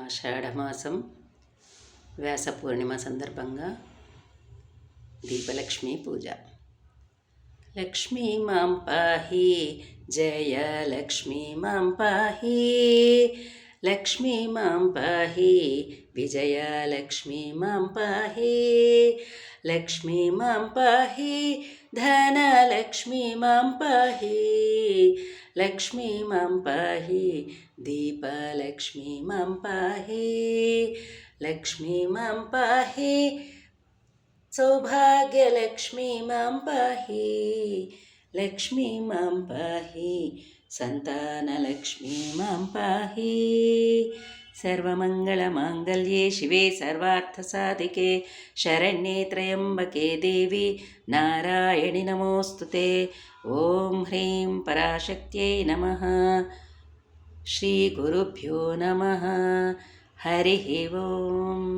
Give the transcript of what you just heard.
ఆషాఢమాసం వ్యాస పూర్ణిమ సందర్భంగా దీపలక్ష్మి పూజ. లక్ష్మీ మాం పాహి, జయ లక్ష్మీ మాం పాహి, లక్ష్మీ మాం పాహి, విజయ లక్ష్మీ మాం పాహి, లక్ష్మీ మాం పాహి, ధనలక్ష్మీ మాం పాహి, లక్ష్మీ మాం పాహి, దీపలక్ష్మీ మాం పాహి, లక్ష్మీ మాం పాహి, సౌభాగ్యలక్ష్మీ మాం పాహి, లక్ష్మీ మాం పాహి, సంతానలక్ష్మీ మాం పాహి. సర్వమంగళమాంగళ్యే శివే సర్వార్థసాధికే శరణ్యే త్రయంబకే దేవి నారాయణి నమోస్తుతే. ఓం హ్రీం పరాశక్త్యై నమః. శ్రీ గురుభ్యో నమః. హరి ఓం.